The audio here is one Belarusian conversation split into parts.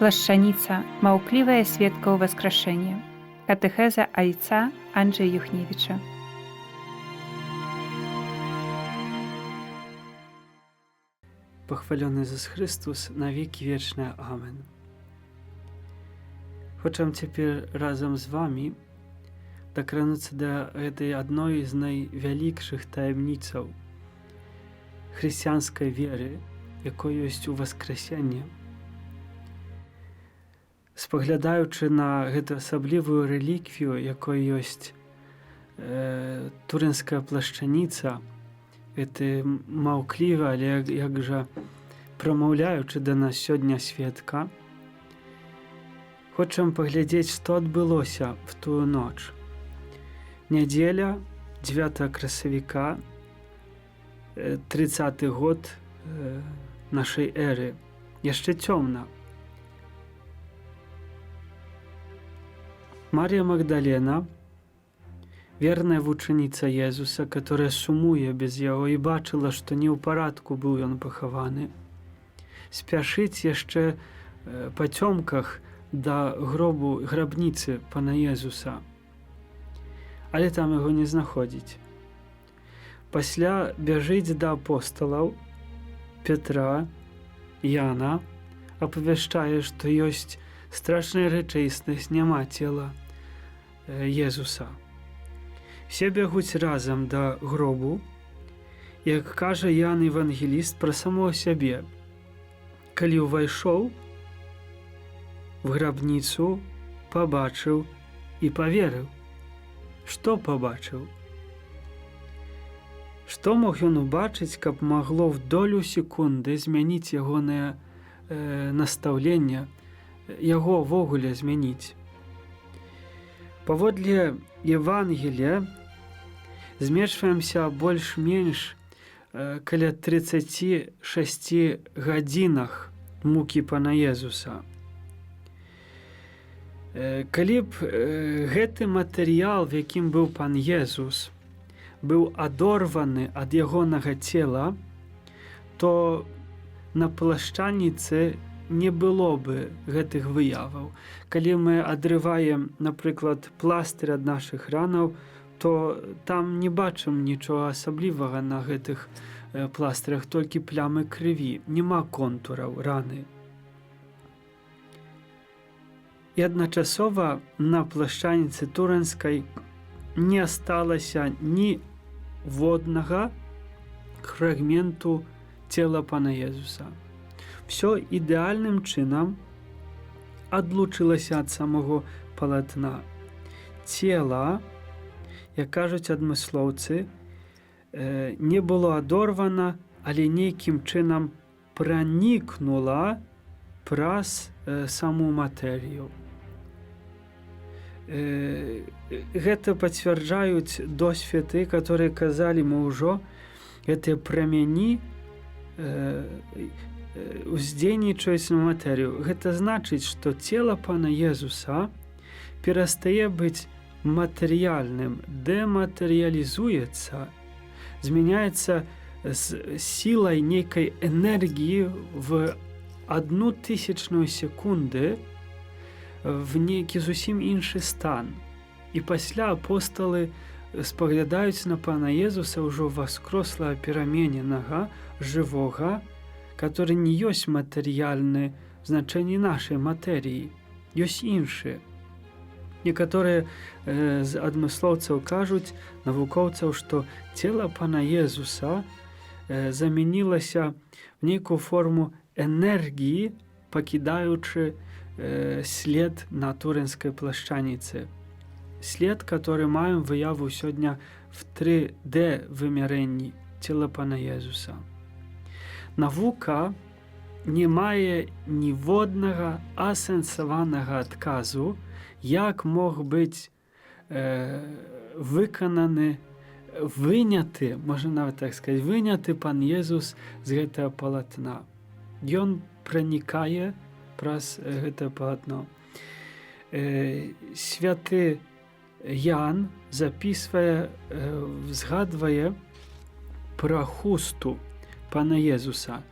Плашчаніца. Маўклівая сведка ўваскрашэння. Катэхеза айца Анджэя Юхневіча. Пахвалёны Ісус Христос, навеки вечнае. Амен. Хочам цяпер разам з вамі дакрануцца да гэтай адной з найвялікшых таямніцаў хрысціянскай веры, якой ёсць уваскрэсенне. Спаглядаючы на гэту асаблівую рэліквію, якой ёсць турынская плашчаніца, гэты маўклівы, але як жа прамаўляючы да нас сёння сведка, хочам паглядзець, што адбылося в тую ноч. Нядзеля, 9 красавіка, 30 год нашай эры. Яшчэ цёмна. Марія Магдалена, верная вучаніца Езуса, которая сумуе без яго і бачыла, што не ў парадку быў ён пахаваны, спяшыць яшчэ па цёмках да грабніцы пана Езуса, але там яго не знаходзіць. Пасля бяжыць да апосталаў Петра, Яна, апавяшчае, што ёсць страшная рэчаіснасць, няма цела Езуса. Все бягуць разам да гробу, як кажа Ян Евангеліст пра самого сябе. Калі ўвайшоў в грабніцу, пабачыў і паверыў. Што пабачыў? Што мог ён убачыць, каб магло в долю секунды змяніць ягонае настаўленне, яго ввогуле змяніць? Паводле Евангелія змешваемся больш-менш каля 36 гадзінах мукі пана Езуса. Калі б гэты матэрыял, в якім быў пан Езус, быў адорваны ад ягонага цела, то на плашчаніцы не было бы гэтых выяваў. Калі мы адрываем, напрыклад, пластыр ад нашых ранаў, то там не бачым нічога асаблівага на гэтых пластырах, толькі плямы крыві, няма контураў раны. І адначасова на плашчаніцы турынскай не асталася ні воднага фрагменту цела пана Езуса. Всё ідэальным чынам адлучылася ад самого палатна. Цела, як кажуць адмыслоўцы, не было адорвана, але нейкім чынам пранікнула праз саму матэрыю. Гэта пацвярджаюць досведы, которые казалі мы ўжо, гэтыя прамяні уздзейнічаюць на матэрыю. Гэта значыць, што цела пана Езуса перастае быць матэрыяльным, дэматэрыялізуецца, змяняецца з сілай нейкай энергіі в 0,01 секунды в нейкі зусім іншы стан. І пасля апосталы спаглядаюць на пана Езуса ўжо воскресла перамененага, жывога, который не ёсць матэрыяльны в значэнні нашай матэрыі, ёсць іншыя. Некаторыя з адмыслоўцаў кажуць, навукоўцаў, што цела пана Езуса замянілася в нейкую форму энергіі, пакідаючы след на турынскай плашчаніцы. След, который маем выяву сёння в 3D вымярэнні цела пана Езуса. Навука не мае ніводнага асэнсаванага адказу, як мог быць выкананы, выняты, можна нават так сказаць, выняты пан Езус з гэтага палатна. Ён пранікае праз гэтае палатно. Святы Ян запісвае, згадвае пра хусту пана Езуса,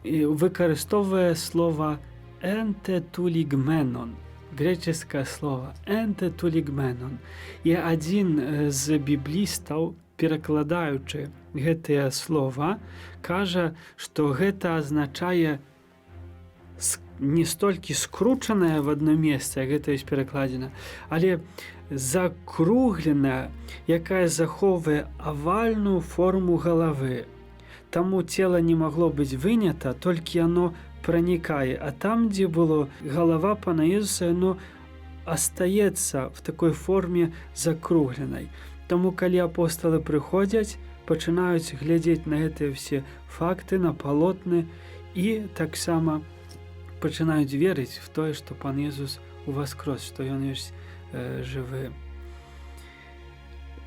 выкарыстоўвае слова энтетулігменон. Грэчаскае слова энтетулігменон. І адзін з біблістаў, перакладаючы гэтае слова, кажа, што гэта азначае не столькі скручанае в одно месца, гэта ёсць перакладзена, але закругленая, якая захоўвае авальную форму галавы. Таму цела не магло быць вынята, толькі яно пранікае, а там, дзе было галава пана Езуса, яно астаецца в такой форме закругленай. Таму, калі апосталы прыходзяць, пачынаюць глядзець на гэтыя ўсе факты, на палотны і таксама пачынаюць верыць в тое, што пан Езус уваскрос, што ён ёсць жывы.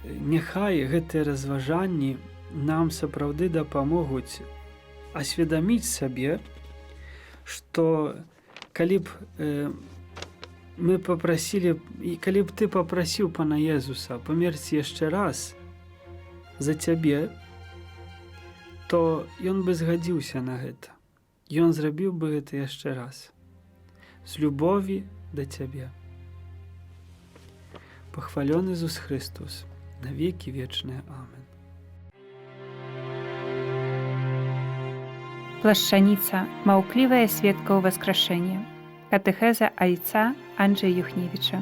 Няхай гэтыя разважанні нам сапраўды дапамогуць асведаміць сабе, што калі б мы папрасілі, і калі б ты папрасіў пана Езуса памерці яшчэ раз за цябе, то ён бы згадзіўся на гэта. Ён зрабіў бы гэта яшчэ раз. З любові да цябе. Пахвалён Ісус Христос, на векі вечныя. Амен. Плашчаніца. Маўклівая сведка ўваскрашэння. Катэхеза айца Анджэя Юхневіча.